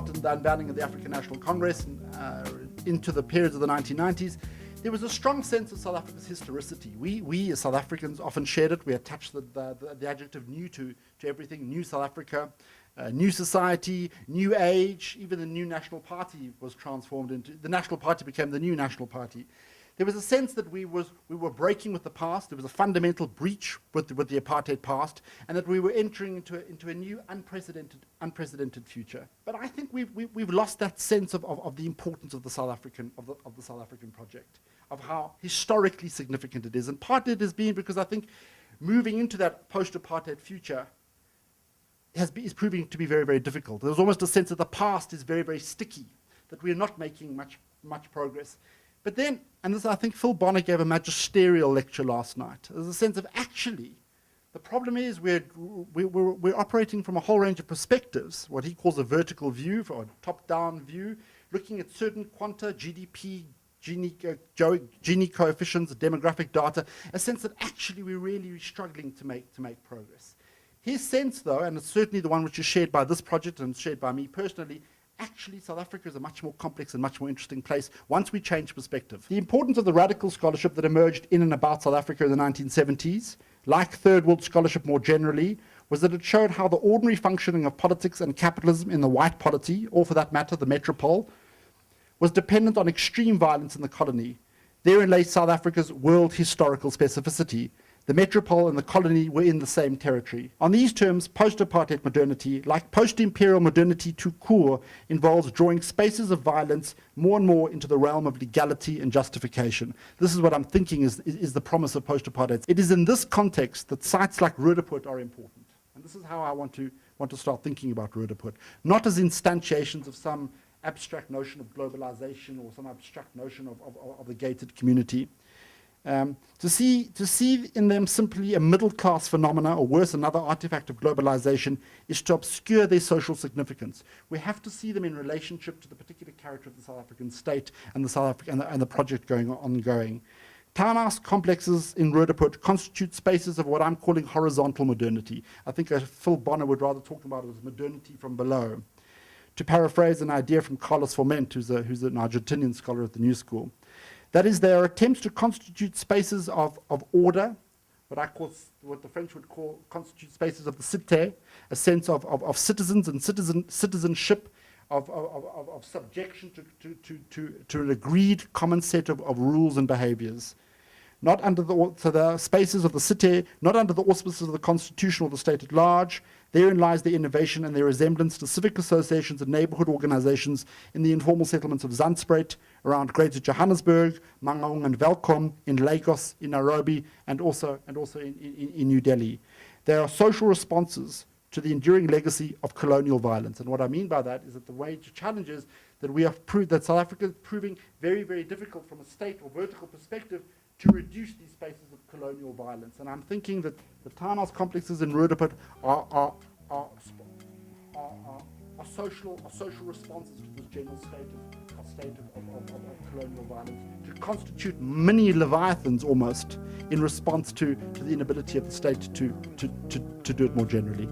after the unveiling of the African National Congress into the periods of the 1990s, there was a strong sense of South Africa's historicity. We as South Africans often shared it. We attached the adjective new to everything. New South Africa, new society, new age. Even the new National Party was transformed into, the National Party became the new National Party. There was a sense that we were breaking with the past. There was a fundamental breach with the apartheid past, and that we were entering into a new unprecedented future. But I think we've lost that sense of the importance of the South African project, of how historically significant it is. And partly it has been because I think moving into that post-apartheid future is proving to be very, very difficult. There's almost a sense that the past is very, very sticky, that we're not making much progress. But then, and this, I think Phil Bonner gave a magisterial lecture last night, there's a sense of actually, the problem is we're operating from a whole range of perspectives, what he calls a vertical view, or a top-down view, looking at certain quanta, GDP, Gini coefficients, demographic data, a sense that actually we're really struggling to make progress. His sense, though, and it's certainly the one which is shared by this project and shared by me personally, actually South Africa is a much more complex and much more interesting place once we change perspective. The importance of the radical scholarship that emerged in and about South Africa in the 1970s, like third world scholarship more generally, was that it showed how the ordinary functioning of politics and capitalism in the white polity, or for that matter the metropole, was dependent on extreme violence in the colony. Therein lay South Africa's world historical specificity. The metropole and the colony were in the same territory. On these terms, post-apartheid modernity, like post-imperial modernity tout court, involves drawing spaces of violence more and more into the realm of legality and justification. This is what I'm thinking is the promise of post-apartheid. It is in this context that sites like Roodepoort are important. And this is how I want to start thinking about Roodepoort. Not as instantiations of some abstract notion of globalization or some abstract notion of the gated community. To see in them simply a middle-class phenomena, or worse, another artifact of globalization, is to obscure their social significance. We have to see them in relationship to the particular character of the South African state and the project ongoing. Townhouse complexes in Roodepoort constitute spaces of what I'm calling horizontal modernity. I think Phil Bonner would rather talk about it as modernity from below. To paraphrase an idea from Carlos Forment, who's an Argentinian scholar at the New School. That is, there are attempts to constitute spaces of order, what the French would call constitute spaces of the cité, a sense of citizens and citizenship, of subjection to an agreed common set of rules and behaviors. Not under the spaces of the cité, not under the auspices of the constitution or the state at large. Therein lies their innovation and their resemblance to civic associations and neighborhood organizations in the informal settlements of Zandspruit, around Greater Johannesburg, Mangaung and Welkom, in Lagos, in Nairobi, and also in New Delhi. There are social responses to the enduring legacy of colonial violence. And what I mean by that is that the major challenge is that we have proved that South Africa is proving very, very difficult from a state or vertical perspective to reduce these spaces of colonial violence. And I'm thinking that the townhouse complexes in Roodepoort are social responses to this general state of colonial violence, to constitute mini leviathans almost in response to the inability of the state to do it more generally.